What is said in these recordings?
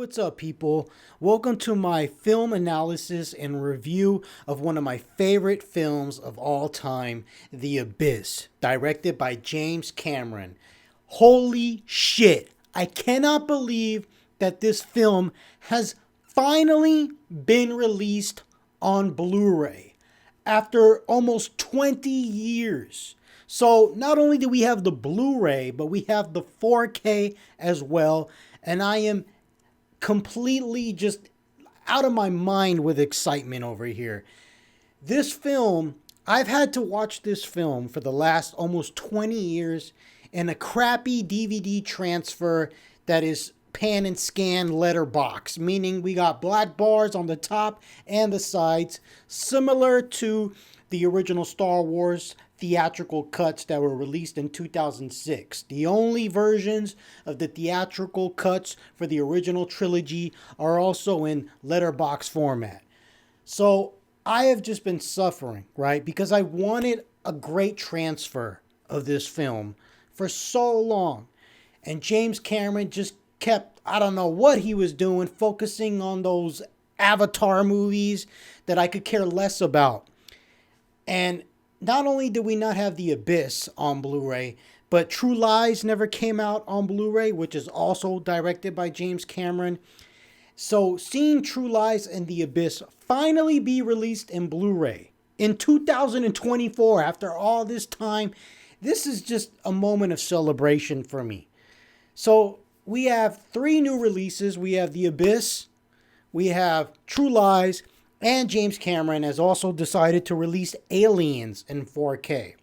what's up, people? Welcome to my film analysis and review of one of my favorite films of all time, The Abyss, directed by James Cameron. Holy shit! I cannot believe that this film has finally been released on Blu-ray after almost 20 years. So not only do we have the Blu-ray, but we have the 4K as well. And I am completely just out of my mind with excitement over here. This film, I've had to watch this film for the last almost 20 years in a crappy DVD transfer that is pan and scan letterbox, meaning we got black bars on the top and the sides, similar to the original Star Wars theatrical cuts that were released in 2006. The only versions of the theatrical cuts for the original trilogy are also in letterbox format. So I have just been suffering, right? Because I wanted a great transfer of this film for so long. And James Cameron just kept, I don't know what he was doing, focusing on those Avatar movies that I could care less about. And not only did we not have The Abyss on Blu-ray, but True Lies never came out on Blu-ray, which is also directed by James Cameron. So seeing True Lies and The Abyss finally be released in Blu-ray in 2024 after all this time, this is just a moment of celebration for me. So we have 3 new releases. We have The Abyss, we have True Lies, and James Cameron has also decided to release Aliens in 4K,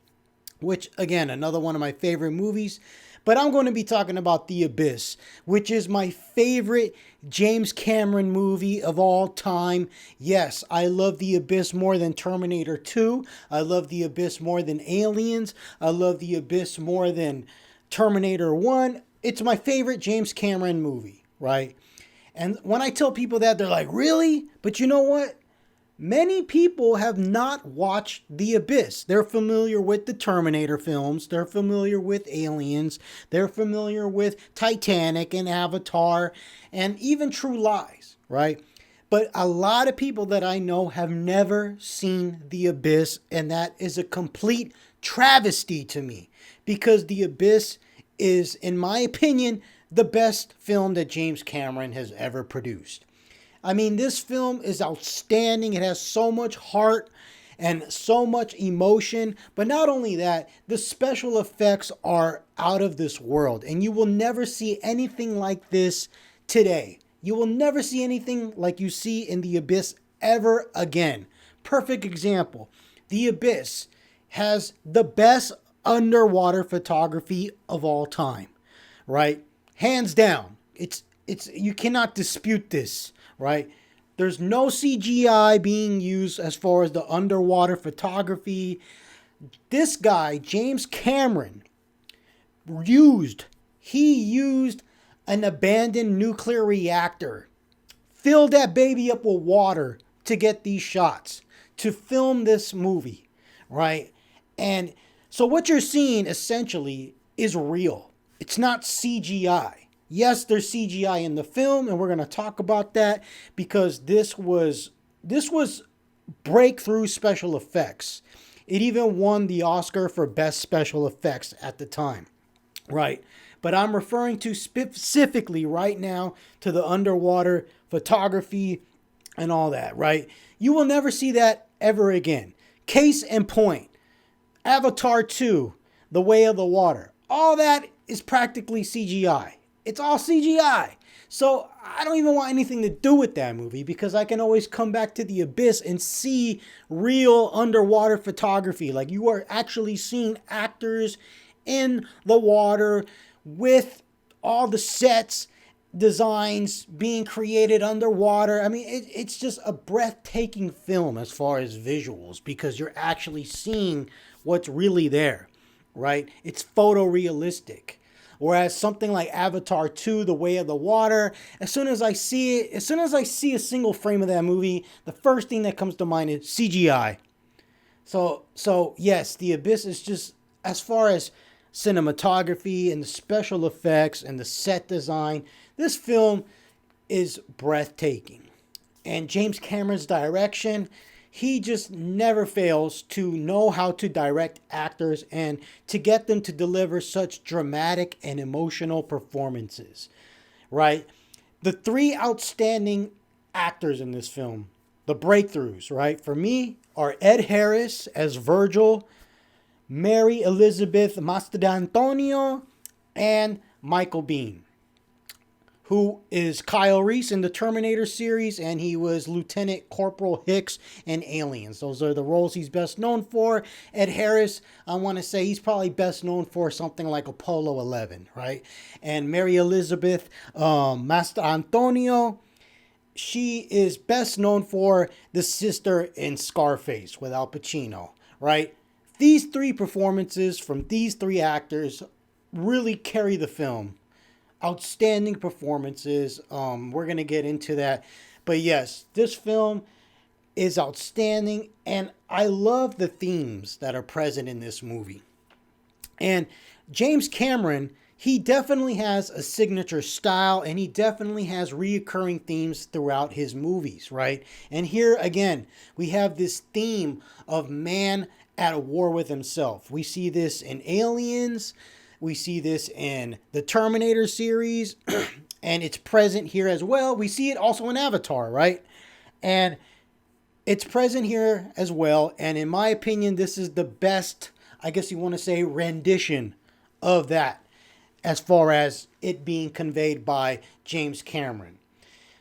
which, again, another one of my favorite movies. But I'm going to be talking about The Abyss, which is my favorite James Cameron movie of all time. Yes, I love The Abyss more than Terminator 2. I love The Abyss more than Aliens. I love The Abyss more than Terminator 1. It's my favorite James Cameron movie, right? And when I tell people that, they're like, really? But you know what? Many people have not watched The Abyss. They're familiar with the Terminator films. They're familiar with Aliens. They're familiar with Titanic and Avatar and even True Lies, right? But a lot of people that I know have never seen The Abyss, and that is a complete travesty to me because The Abyss is, in my opinion, the best film that James Cameron has ever produced. I mean, this film is outstanding. It has so much heart and so much emotion. But not only that, the special effects are out of this world. And you will never see anything like this today. You will never see anything like you see in The Abyss ever again. Perfect example. The Abyss has the best underwater photography of all time, right? Hands down. It's you cannot dispute this. Right? There's no CGI being used as far as the underwater photography. This guy, James Cameron, used an abandoned nuclear reactor, filled that baby up with water to get these shots, to film this movie, right? And so what you're seeing essentially is real. It's not CGI. Yes, there's CGI in the film, and we're going to talk about that because this was breakthrough special effects. It even won the Oscar for Best Special Effects at the time, right? But I'm referring to specifically right now to the underwater photography and all that, right? You will never see that ever again. Case in point, Avatar 2, The Way of the Water. All that is practically CGI. It's all CGI. So I don't even want anything to do with that movie because I can always come back to The Abyss and see real underwater photography. Like you are actually seeing actors in the water with all the sets, designs being created underwater. I mean, it's just a breathtaking film as far as visuals because you're actually seeing what's really there, right? It's photorealistic. Whereas something like Avatar 2, The Way of the Water, as soon as I see a single frame of that movie, the first thing that comes to mind is CGI. So yes, The Abyss is just, as far as cinematography and the special effects and the set design, this film is breathtaking. And James Cameron's direction, he just never fails to know how to direct actors and to get them to deliver such dramatic and emotional performances, right? The three outstanding actors in this film, the breakthroughs, right, for me are Ed Harris as Virgil, Mary Elizabeth Mastrantonio, and Michael Biehn, who is Kyle Reese in the Terminator series, and he was Lieutenant Corporal Hicks in Aliens. Those are the roles he's best known for. Ed Harris, I want to say he's probably best known for something like Apollo 11, right? And Mary Elizabeth Mastrantonio, she is best known for the sister in Scarface with Al Pacino, right? These three performances from these three actors really carry the film. Outstanding performances. We're going to get into that. But yes, this film is outstanding. And I love the themes that are present in this movie. And James Cameron, he definitely has a signature style, and he definitely has reoccurring themes throughout his movies, right? And here again, we have this theme of man at war with himself. We see this in Aliens. We see this in the Terminator series, and it's present here as well. We see it also in Avatar, right? And it's present here as well. And in my opinion, this is the best, I guess you want to say, rendition of that as far as it being conveyed by James Cameron.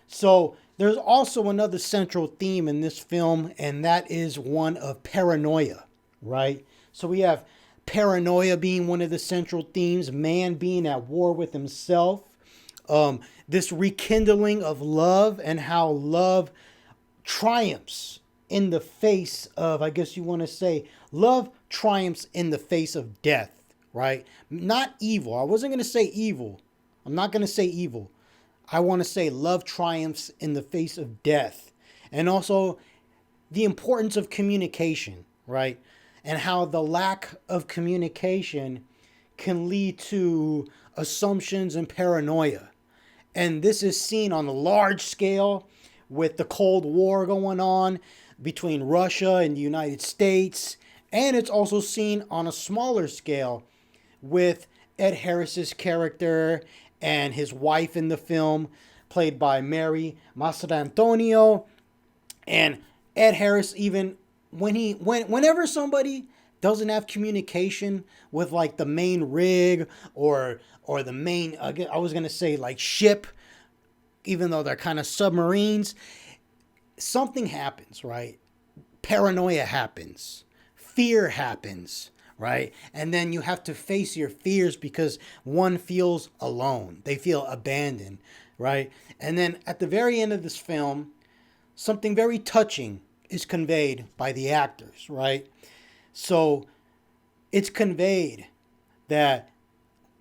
So there's also another central theme in this film, and that is one of paranoia, right? So we have paranoia being one of the central themes, man being at war with himself, this rekindling of love and how love triumphs in the face of, I guess you want to say, love triumphs in the face of death, right? Not evil. I wasn't going to say evil. I'm not going to say evil. I want to say love triumphs in the face of death. And also the importance of communication, right? And how the lack of communication can lead to assumptions and paranoia. And this is seen on a large scale with the Cold War going on between Russia and the United States. And it's also seen on a smaller scale with Ed Harris's character and his wife in the film, played by Mary Mastrantonio. And Ed Harris, even whenever somebody doesn't have communication with like the main rig or the main, I was going to say like ship, even though they're kind of submarines, something happens, right? Paranoia happens. Fear happens, right? And then you have to face your fears because one feels alone. They feel abandoned, right? And then at the very end of this film, something very touching is conveyed by the actors, right? So it's conveyed that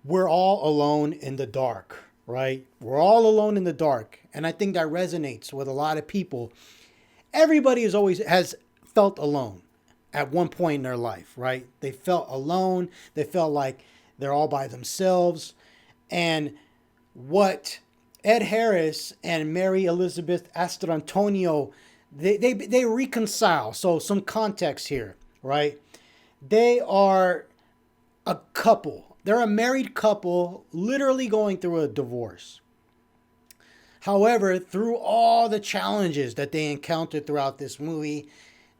we're all alone in the dark, right? We're all alone in the dark. And I think that resonates with a lot of people. Everybody has felt alone at one point in their life, right? They felt alone. They felt like they're all by themselves. And what Ed Harris and Mary Elizabeth Mastrantonio, they reconcile. So some context here, right? They are a couple. They're a married couple literally going through a divorce. However, through all the challenges that they encountered throughout this movie,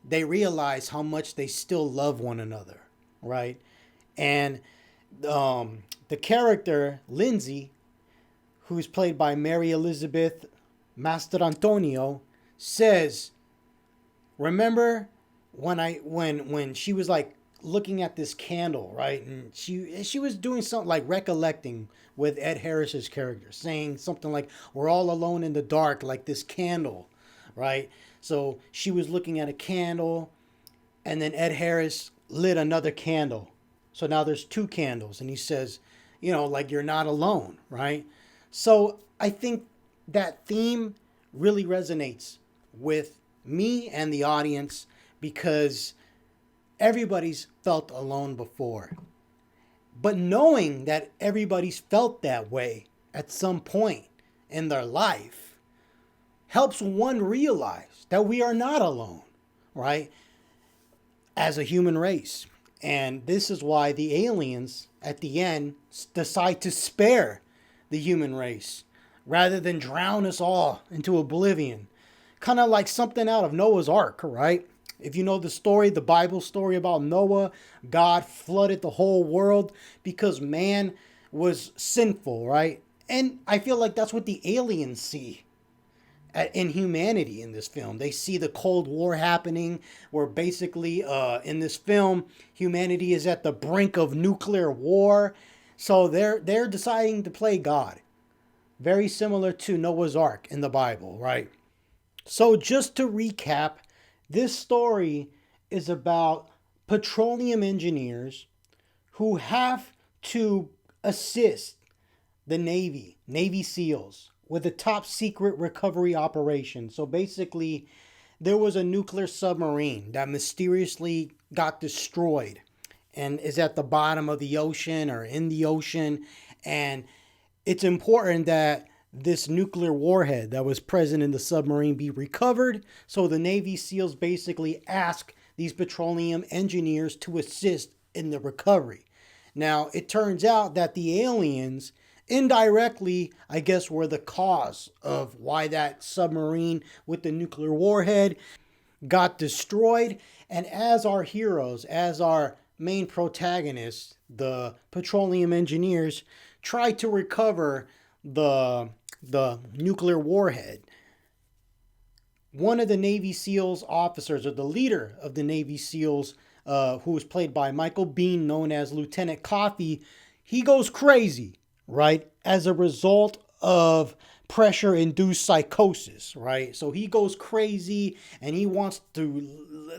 they realize how much they still love one another, right? And the character, Lindsay, who's played by Mary Elizabeth Mastrantonio, says, remember when she was like looking at this candle, right? And she was doing something like recollecting with Ed Harris's character, saying something like, we're all alone in the dark like this candle, right? So she was looking at a candle, and then Ed Harris lit another candle. So now there's two candles, and he says, like you're not alone, right? So I think that theme really resonates with me and the audience because everybody's felt alone before. But knowing that everybody's felt that way at some point in their life, helps one realize that we are not alone, right? As a human race. And this is why the aliens at the end decide to spare the human race rather than drown us all into oblivion. Kind of like something out of Noah's Ark, right? If you know the story, the Bible story about Noah, God flooded the whole world because man was sinful, right? And I feel like that's what the aliens see in humanity in this film. They see the Cold War happening, where basically in this film, humanity is at the brink of nuclear war. So they're deciding to play God. Very similar to Noah's Ark in the Bible, right? So just to recap, this story is about petroleum engineers who have to assist the Navy SEALs, with a top secret recovery operation. So basically, there was a nuclear submarine that mysteriously got destroyed and is at the bottom of the ocean or in the ocean. And it's important that this nuclear warhead that was present in the submarine be recovered. So the Navy SEALs basically ask these petroleum engineers to assist in the recovery. Now, it turns out that the aliens indirectly, I guess, were the cause of why that submarine with the nuclear warhead got destroyed. And as our heroes, as our main protagonists, the petroleum engineers, try to recover the nuclear warhead, one of the Navy SEALs officers, or the leader of the Navy SEALs, who was played by Michael Biehn, known as Lieutenant Coffee, he goes crazy, right? As a result of pressure-induced psychosis, right? So he goes crazy and he wants to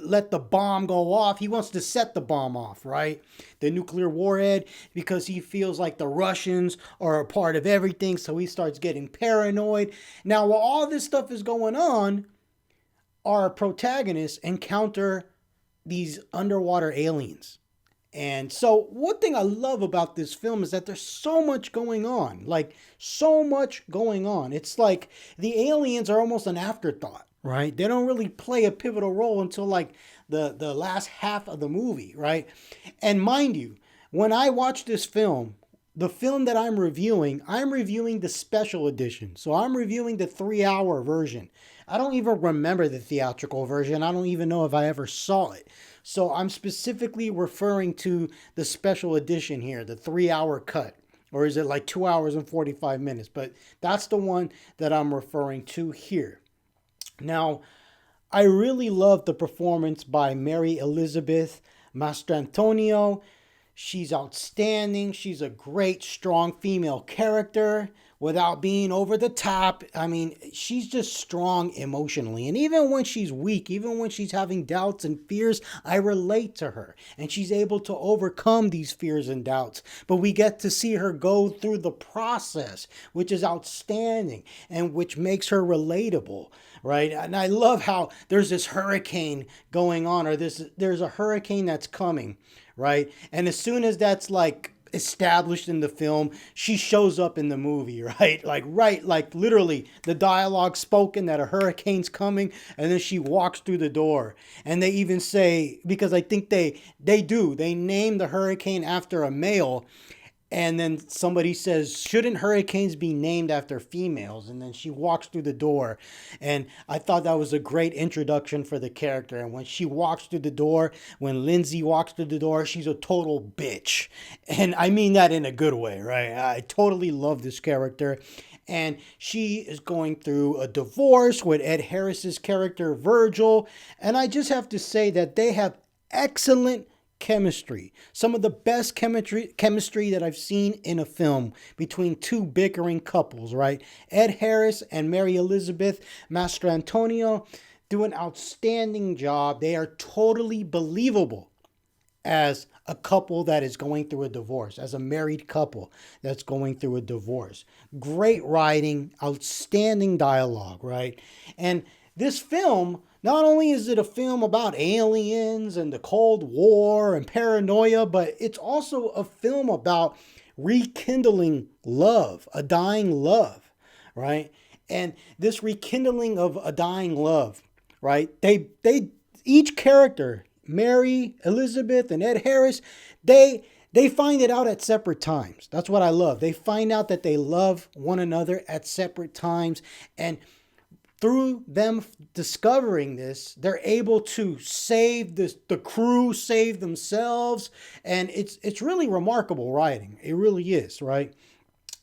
let the bomb go off. He wants to set the bomb off, right? The nuclear warhead, because he feels like the Russians are a part of everything. So he starts getting paranoid. Now, while all this stuff is going on, our protagonists encounter these underwater aliens. And so one thing I love about this film is that there's so much going on, like so much going on. It's like the aliens are almost an afterthought, right? They don't really play a pivotal role until like the last half of the movie, right? And mind you, when I watch this film, the film that I'm reviewing the special edition. So I'm reviewing the 3-hour version. I don't even remember the theatrical version. I don't even know if I ever saw it. So I'm specifically referring to the special edition here, the 3-hour cut. Or is it like 2 hours and 45 minutes? But that's the one that I'm referring to here. Now, I really love the performance by Mary Elizabeth Mastrantonio. She's outstanding. She's a great, strong female character without being over the top. I mean, she's just strong emotionally. And even when she's weak, even when she's having doubts and fears, I relate to her. And she's able to overcome these fears and doubts. But we get to see her go through the process, which is outstanding and which makes her relatable, right? And I love how there's this hurricane going on, or there's a hurricane that's coming, right? And as soon as that's like established in the film, she shows up in the movie, right? Like literally the dialogue spoken that a hurricane's coming, and then she walks through the door. And they even say, because I think they name the hurricane after a male. And then somebody says, shouldn't hurricanes be named after females? And then she walks through the door. And I thought that was a great introduction for the character. And when she walks through the door, when Lindsay walks through the door, she's a total bitch. And I mean that in a good way, right? I totally love this character. And she is going through a divorce with Ed Harris's character, Virgil. And I just have to say that they have excellent chemistry. Some of the best chemistry that I've seen in a film between two bickering couples, right? Ed Harris and Mary Elizabeth Mastrantonio do an outstanding job. They are totally believable as a couple that is going through a divorce, as a married couple that's going through a divorce. Great writing, outstanding dialogue, right? And this film, not only is it a film about aliens and the Cold War and paranoia, but it's also a film about rekindling love, a dying love, right? and this rekindling of a dying love, right? They each character, Mary, Elizabeth, and Ed Harris, they find it out at separate times. That's what I love. They find out that they love one another at separate times, and through them discovering this, they're able to save the crew, save themselves, and it's really remarkable writing. It really is, right?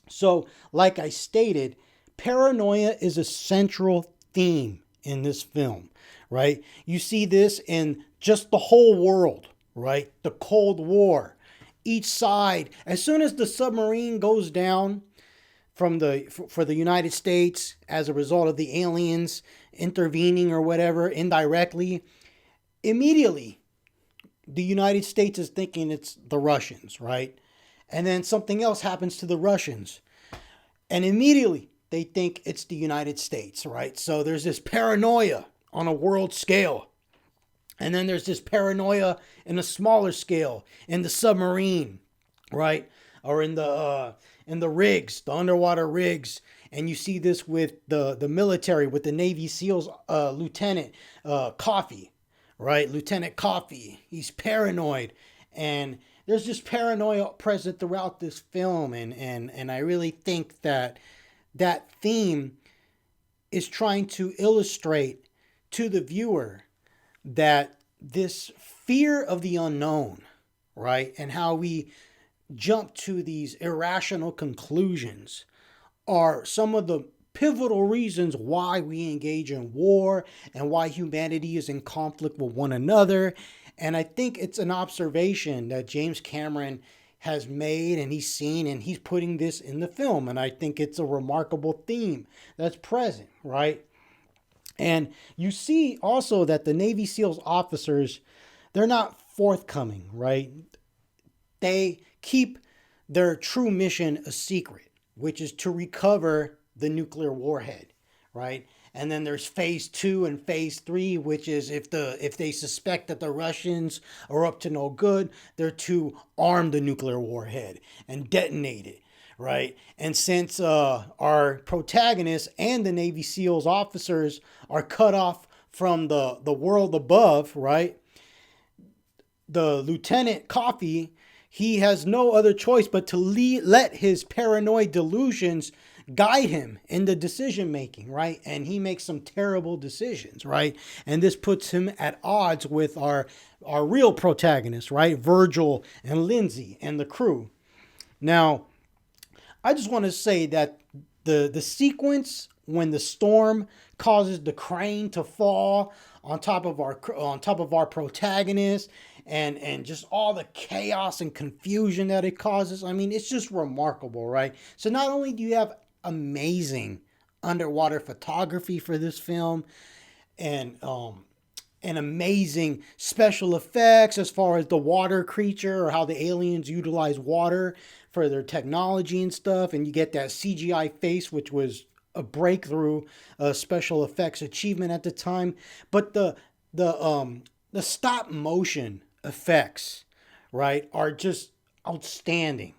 So, like I stated, paranoia is a central theme in this film, right? You see this in just the whole world, right? The Cold War. Each side, as soon as the submarine goes down for the United States as a result of the aliens intervening or whatever indirectly, immediately the United States is thinking it's the Russians, right? And then something else happens to the Russians, and immediately they think it's the United States, right? So there's this paranoia on a world scale. And then there's this paranoia in a smaller scale in the submarine, right? Or in the rigs, the underwater rigs. And you see this with the military, with the Navy SEALs, Lieutenant Coffee, right? Lieutenant Coffee. He's paranoid, and there's just paranoia present throughout this film, and I really think that that theme is trying to illustrate to the viewer that this fear of the unknown, right, and how we jump to these irrational conclusions are some of the pivotal reasons why we engage in war and why humanity is in conflict with one another. And I think it's an observation that James Cameron has made and he's seen, and he's putting this in the film. And I think it's a remarkable theme that's present, right? And you see also that the Navy SEALs officers, they're not forthcoming, right? They keep their true mission a secret, which is to recover the nuclear warhead, right? And then there's phase 2 and phase 3, which is if they suspect that the Russians are up to no good, they're to arm the nuclear warhead and detonate it, right? And since our protagonists and the Navy SEALs officers are cut off from the world above, right? The Lieutenant Coffee, he has no other choice but to let his paranoid delusions guide him in the decision making, right? And he makes some terrible decisions, right? And this puts him at odds with our real protagonists, right? Virgil and Lindsay and the crew. Now, I just want to say that the sequence when the storm causes the crane to fall on top of our protagonist, and just all the chaos and confusion that it causes, I mean, it's just remarkable, right? So not only do you have amazing underwater photography for this film, and amazing special effects as far as the water creature or how the aliens utilize water for their technology and stuff, and you get that CGI face, which was a breakthrough special effects achievement at the time. But the stop motion effects, right, are just outstanding,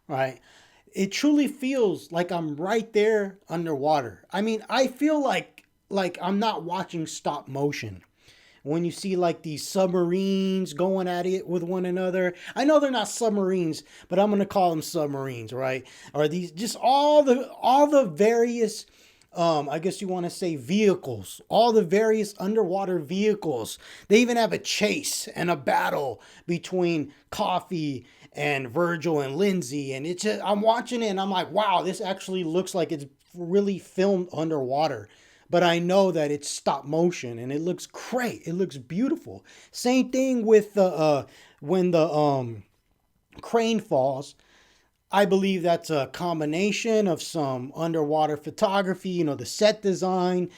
right? It truly feels like I'm right there underwater. I mean, I feel like I'm not watching stop motion. When you see like these submarines going at it with one another, I know they're not submarines, but I'm gonna call them submarines, right? Or these just all the various, I guess you want to say vehicles, all the various underwater vehicles. They even have a chase and a battle between Coffee and Virgil and Lindsay, and it's just, I'm watching it and I'm like, wow, this actually looks like it's really filmed underwater. But I know that it's stop motion and it looks great. It looks beautiful. Same thing with when the crane falls. I believe that's a combination of some underwater photography, the set design,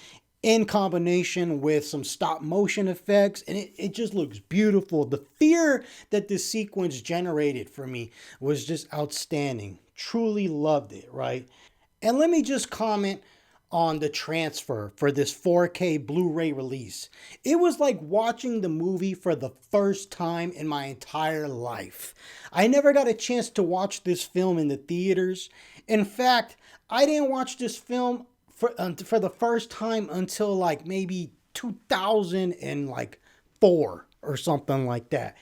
in combination with some stop motion effects, and it just looks beautiful. The fear that this sequence generated for me was just outstanding. Truly loved it, right? And let me just comment on the transfer for this 4K Blu-ray release. It was like watching the movie for the first time in my entire life. I never got a chance to watch this film in the theaters. In fact, I didn't watch this film for the first time until like maybe 2004 or something like that.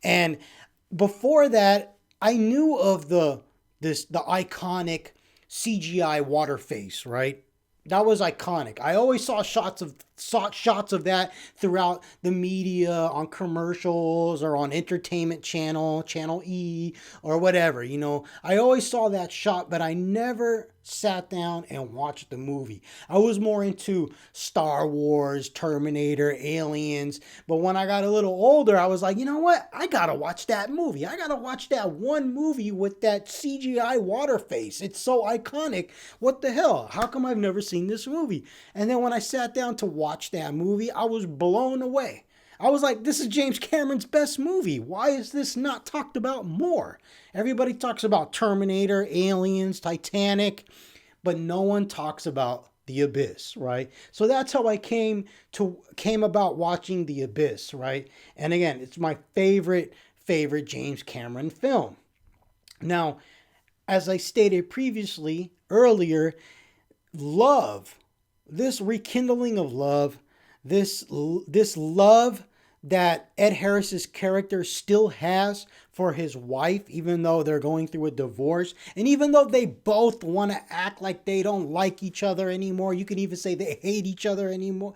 And before that, I knew of the iconic CGI water face, right? That was iconic. I always saw shots of that throughout the media, on commercials or on entertainment channel E or whatever, you know. I always saw that shot, but I never sat down and watched the movie. I was more into Star Wars, Terminator, Aliens, but when I got a little older, I was like, you know what? I got to watch that movie. I got to watch that one movie with that CGI water face. It's so iconic. What the hell? How come I've never seen this movie? And then when I sat down to watch that movie, I was blown away. I was like, this is James Cameron's best movie. Why is this not talked about more? Everybody talks about Terminator, Aliens, Titanic, but no one talks about The Abyss, right? So that's how I came about watching The Abyss, right? And again, it's my favorite James Cameron film. Now, as I stated previously, earlier, love, this rekindling of love, this love that Ed Harris's character still has for his wife, even though they're going through a divorce, and even though they both want to act like they don't like each other anymore, you can even say they hate each other anymore.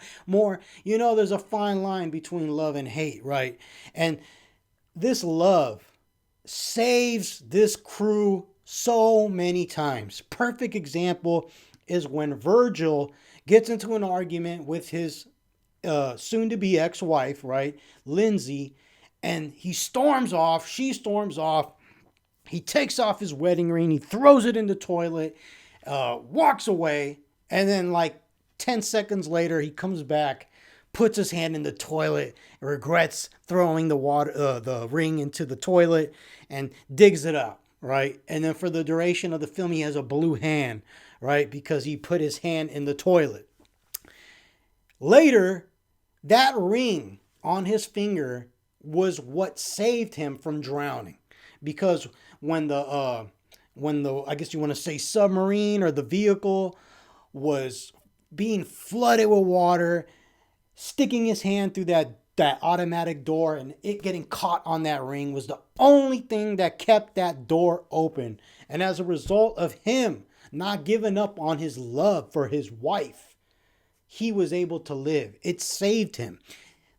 You know, there's a fine line between love and hate, right? And this love saves this crew so many times. Perfect example is when Virgil gets into an argument with his soon-to-be ex-wife, right, Lindsay, and he storms off, she storms off, he takes off his wedding ring, he throws it in the toilet, walks away, and then like 10 seconds later, he comes back, puts his hand in the toilet, regrets throwing the ring into the toilet, and digs it up, right? And then for the duration of the film, he has a blue hand, right, because he put his hand in the toilet. Later, that ring on his finger was what saved him from drowning, because when the I guess you want to say submarine or the vehicle was being flooded with water, sticking his hand through that automatic door and it getting caught on that ring was the only thing that kept that door open. And as a result of him not giving up on his love for his wife, he was able to live. It saved him.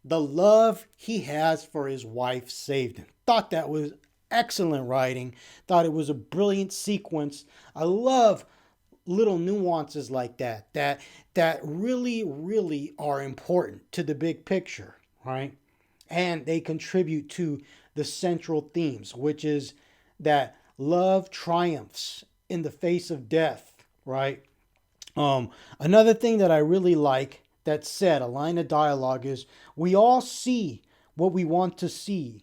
The love he has for his wife saved him. Thought that was excellent writing. Thought it was a brilliant sequence. I love little nuances like that really are important to the big picture, right? And they contribute to the central themes, which is that love triumphs in the face of death, right? Another thing that I really like that said, a line of dialogue, is we all see what we want to see,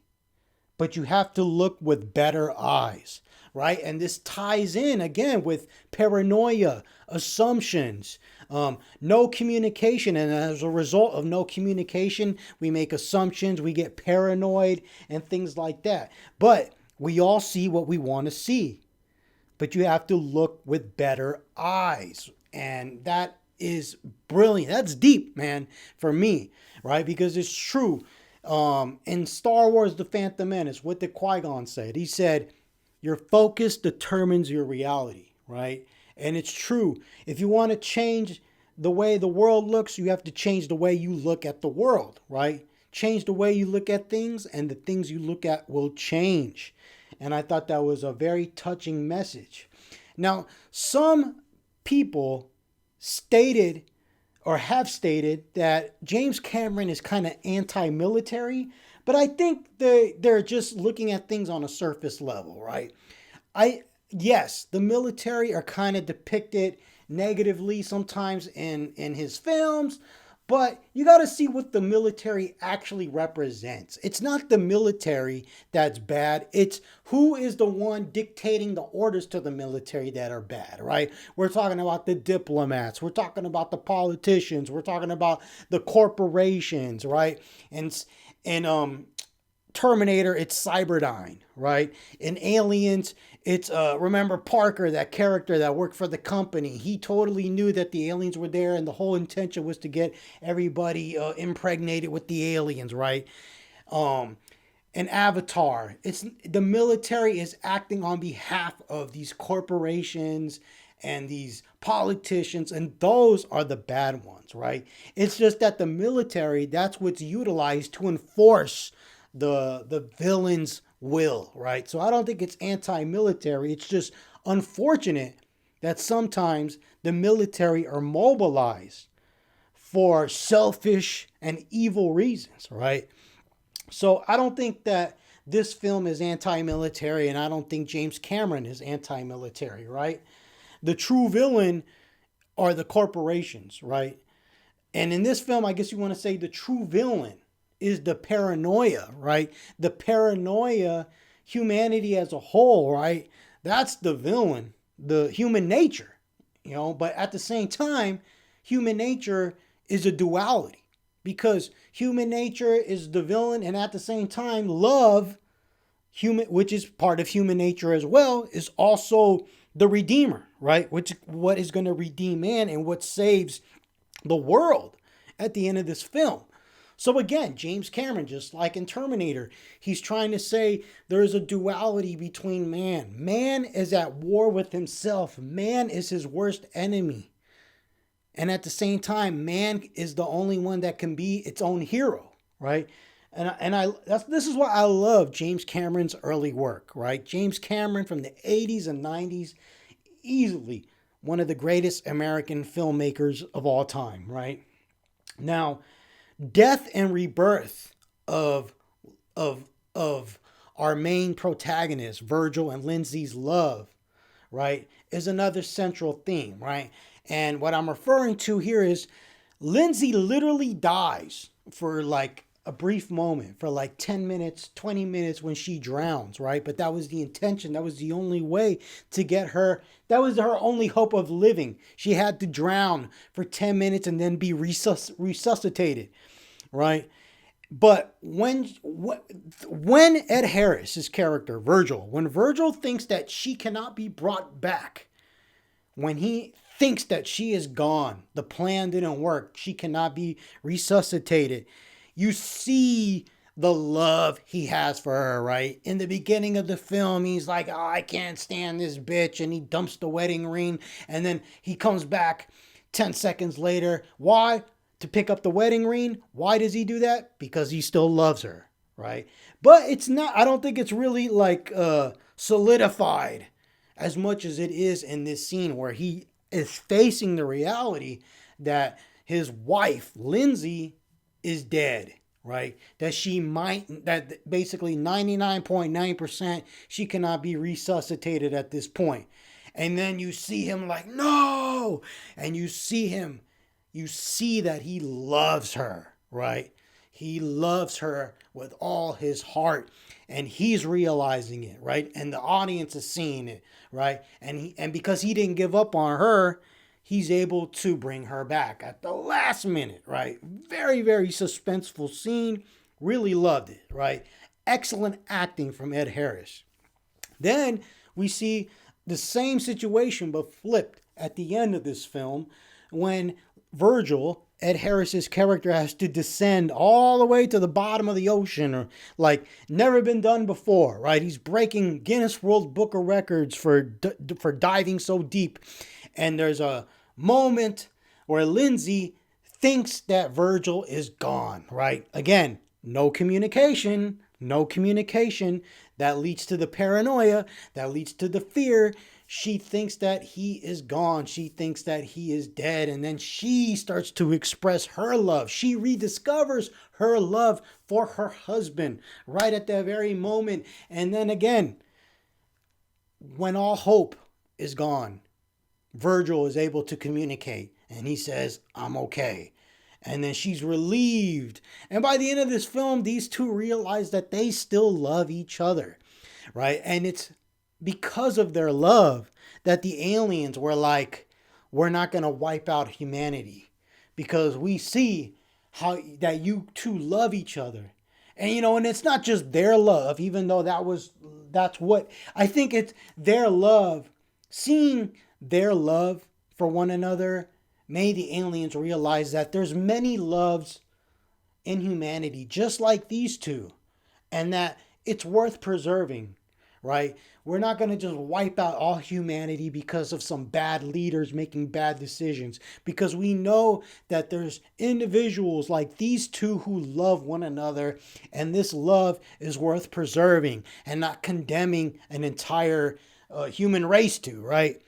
but you have to look with better eyes, right? And this ties in again with paranoia, assumptions, no communication. And as a result of no communication, we make assumptions, we get paranoid and things like that. But we all see what we want to see, but you have to look with better eyes. And that is brilliant. That's deep, man, for me, right? Because it's true. In Star Wars The Phantom Menace, what did Qui-Gon say? He said, your focus determines your reality, right? And it's true. If you want to change the way the world looks, you have to change the way you look at the world, right? Change the way you look at things, and the things you look at will change. And I thought that was a very touching message. Now, some people stated or have stated that James Cameron is kind of anti-military, but I think they're just looking at things on a surface level, right? Yes, the military are kind of depicted negatively sometimes in his films, but you got to see what the military actually represents. It's not the military that's bad. It's who is the one dictating the orders to the military that are bad, right? We're talking about the diplomats. We're talking about the politicians. We're talking about the corporations, right? And Terminator, it's Cyberdyne, right? In Aliens, it's remember Parker, that character that worked for the company. He totally knew that the aliens were there, and the whole intention was to get everybody impregnated with the aliens, right? Um, an Avatar, it's the military is acting on behalf of these corporations and these politicians, and those are the bad ones, right? It's just that the military, that's what's utilized to enforce the villain's will, right? So I don't think it's anti-military. It's just unfortunate that sometimes the military are mobilized for selfish and evil reasons, right? So I don't think that this film is anti-military, and I don't think James Cameron is anti-military, right? The true villain are the corporations, right? And in this film, I guess you want to say the true villain is the paranoia, right? The paranoia, humanity as a whole, right? That's the villain, the human nature, you know. But at the same time, human nature is a duality, because human nature is the villain, and at the same time, love, human, which is part of human nature as well, is also the redeemer, right? Which what is going to redeem man and what saves the world at the end of this film. So again, James Cameron, just like in Terminator, he's trying to say there is a duality between man. Man is at war with himself. Man is his worst enemy. And at the same time, man is the only one that can be its own hero, right? This is why I love James Cameron's early work, right? James Cameron from the 80s and 90s, easily one of the greatest American filmmakers of all time, right? Now, death and rebirth of our main protagonists, Virgil and Lindsay's love, right, is another central theme, right? And what I'm referring to here is Lindsay literally dies for like a brief moment, for like 10 minutes, 20 minutes when she drowns, right? But that was the intention. That was the only way to get her. That was her only hope of living. She had to drown for 10 minutes and then be resuscitated, right? But when Ed Harris's character, Virgil, when Virgil thinks that she cannot be brought back, when he thinks that she is gone, the plan didn't work, she cannot be resuscitated, you see the love he has for her, right? In the beginning of the film, he's like, oh, I can't stand this bitch, and he dumps the wedding ring, and then he comes back 10 seconds later. Why? To pick up the wedding ring. Why does he do that? Because he still loves her, right? But it's not, I don't think it's really like solidified as much as it is in this scene where he is facing the reality that his wife, Lindsay, is dead, right? That basically 99.9% she cannot be resuscitated at this point. And then you see him like, no! And you see that he loves her, right? He loves her with all his heart, and he's realizing it, right? And the audience is seeing it, right? And because he didn't give up on her, he's able to bring her back at the last minute, right? Very, very suspenseful scene. Really loved it, right? Excellent acting from Ed Harris. Then we see the same situation but flipped at the end of this film when Virgil, Ed Harris's character, has to descend all the way to the bottom of the ocean, or like never been done before, right? He's breaking Guinness World Book of Records for diving so deep. And there's a moment where Lindsay thinks that Virgil is gone, right? Again, no communication. That leads to the paranoia, that leads to the fear. She thinks that he is gone. She thinks that he is dead. And then she starts to express her love. She rediscovers her love for her husband right at that very moment. And then again, when all hope is gone, Virgil is able to communicate. And he says, I'm okay. And then she's relieved. And by the end of this film, these two realize that they still love each other, right? And it's because of their love that the aliens were like, we're not going to wipe out humanity, because we see how that you two love each other. And and it's not just their love, even though that's what I think it's their love, seeing their love for one another made the aliens realize that there's many loves in humanity just like these two, and that it's worth preserving, right? We're not going to just wipe out all humanity because of some bad leaders making bad decisions, because we know that there's individuals like these two who love one another, and this love is worth preserving and not condemning an entire human race to, right?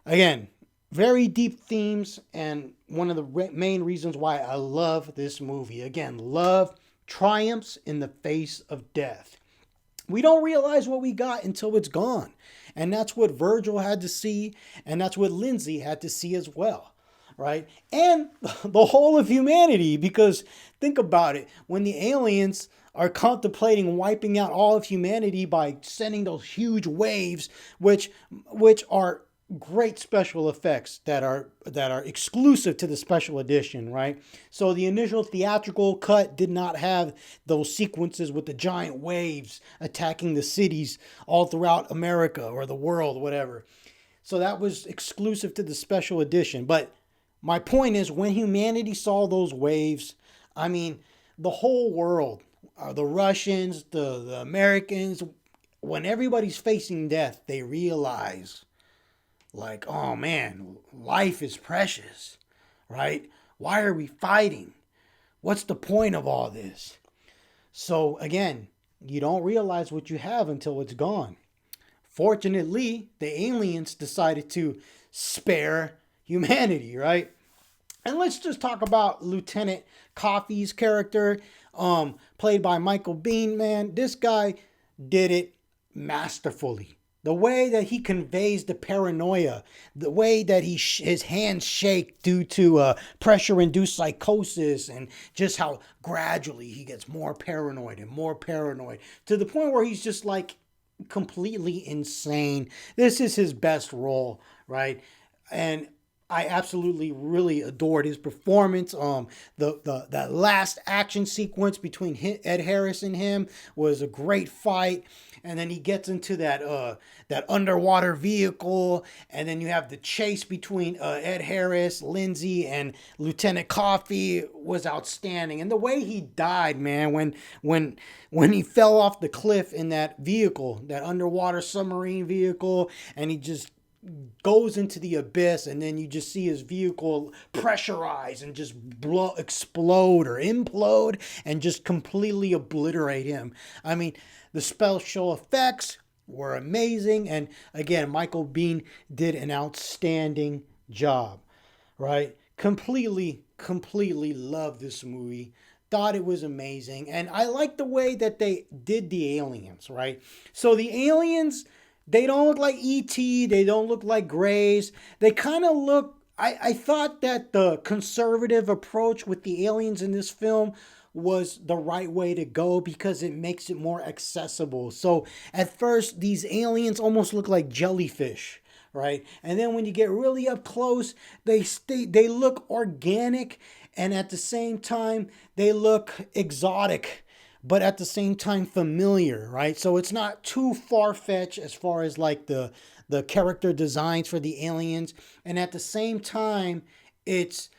Again, very deep themes, and one of the main reasons why I love this movie. Again, love triumphs in the face of death. We don't realize what we got until it's gone. And that's what Virgil had to see, and that's what Lindsay had to see as well, right? And the whole of humanity, because think about it, when the aliens are contemplating wiping out all of humanity by sending those huge waves, which are great special effects that are exclusive to the special edition, right? So the initial theatrical cut did not have those sequences with the giant waves attacking the cities all throughout America or the world, whatever. So that was exclusive to the special edition. But my point is, when humanity saw those waves, I mean, the whole world, the Russians, the Americans, when everybody's facing death, they realize, like, oh man, life is precious, right? Why are we fighting? What's the point of all this? So again, you don't realize what you have until it's gone. Fortunately, the aliens decided to spare humanity, right? And let's just talk about Lieutenant Coffey's character, played by Michael Biehn. Man, this guy did it masterfully. The way that he conveys the paranoia, the way that his hands shake due to pressure-induced psychosis, and just how gradually he gets more paranoid and more paranoid to the point where he's just like completely insane. This is his best role, and I absolutely really adored his performance. That last action sequence between Ed Harris and him was a great fight, and then he gets into that underwater vehicle, and then you have the chase between Ed Harris, Lindsay, and Lieutenant Coffey was outstanding. And the way he died, man, when he fell off the cliff in that vehicle, that underwater submarine vehicle, and he just goes into the abyss, and then you just see his vehicle pressurize and just explode or implode and just completely obliterate him. I mean, the special effects were amazing, and again, Michael Biehn did an outstanding job, right? Completely loved this movie. Thought it was amazing, and I like the way that they did the aliens, right? So the aliens, they don't look like E.T., they don't look like Greys. They kind of look, I thought that the conservative approach with the aliens in this film was the right way to go because it makes it more accessible. So at first, these aliens almost look like jellyfish, right? And then when you get really up close, they look organic, and at the same time, they look exotic, but at the same time familiar, right? So it's not too far-fetched as far as like the character designs for the aliens, and at the same time, it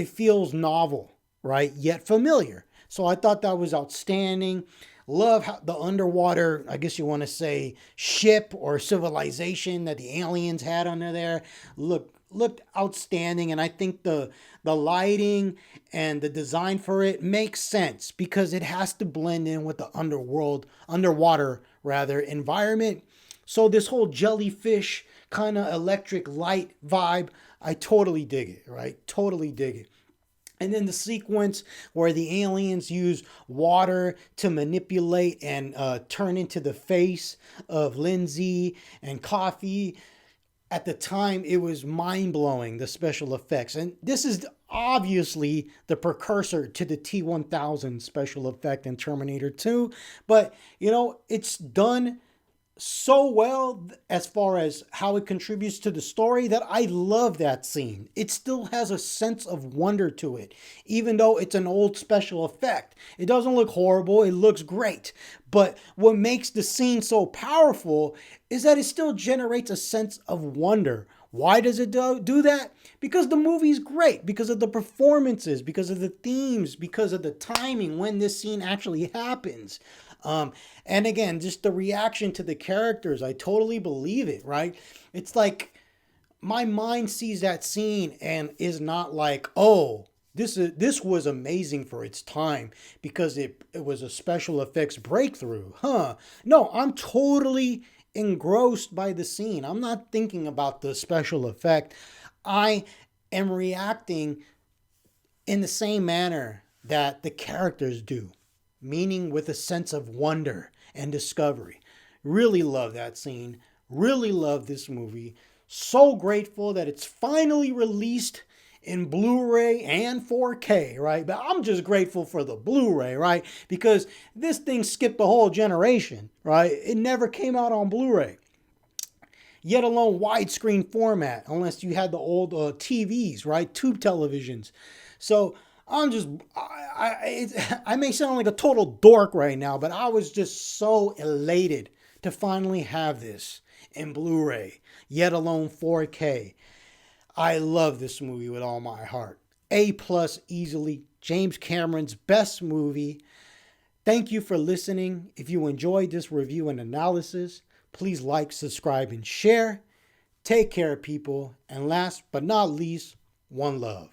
feels novel, right? Yet familiar. So I thought that was outstanding. Love how the underwater, I guess you want to say, ship or civilization that the aliens had under there looked outstanding, and I think the lighting and the design for it makes sense because it has to blend in with the underwater environment. So this whole jellyfish kind of electric light vibe, I totally dig it, right? Totally dig it. And then the sequence where the aliens use water to manipulate and turn into the face of Lindsay and Coffey. At the time, it was mind-blowing, the special effects. And this is obviously the precursor to the T-1000 special effect in Terminator 2. But, it's done so well as far as how it contributes to the story that I love that scene. It still has a sense of wonder to it, even though it's an old special effect. It doesn't look horrible, it looks great. But what makes the scene so powerful is that it still generates a sense of wonder. Why does it do that? Because the movie's great, because of the performances, because of the themes, because of the timing when this scene actually happens. And again, just the reaction to the characters, I totally believe it, right? It's like my mind sees that scene and is not like, oh, this was amazing for its time because it was a special effects breakthrough. Huh. No, I'm totally engrossed by the scene. I'm not thinking about the special effect. I am reacting in the same manner that the characters do, meaning with a sense of wonder and discovery. Really love that scene. Really love this movie. So grateful that it's finally released in Blu-ray and 4K, right? But I'm just grateful for the Blu-ray, right? Because this thing skipped a whole generation, right? It never came out on Blu-ray, yet alone widescreen format, unless you had the old TVs, right? Tube televisions. So I'm just, I may sound like a total dork right now, but I was just so elated to finally have this in Blu-ray, yet alone 4K. I love this movie with all my heart. A plus easily. James Cameron's best movie. Thank you for listening. If you enjoyed this review and analysis, please like, subscribe, and share. Take care, people. And last but not least, one love.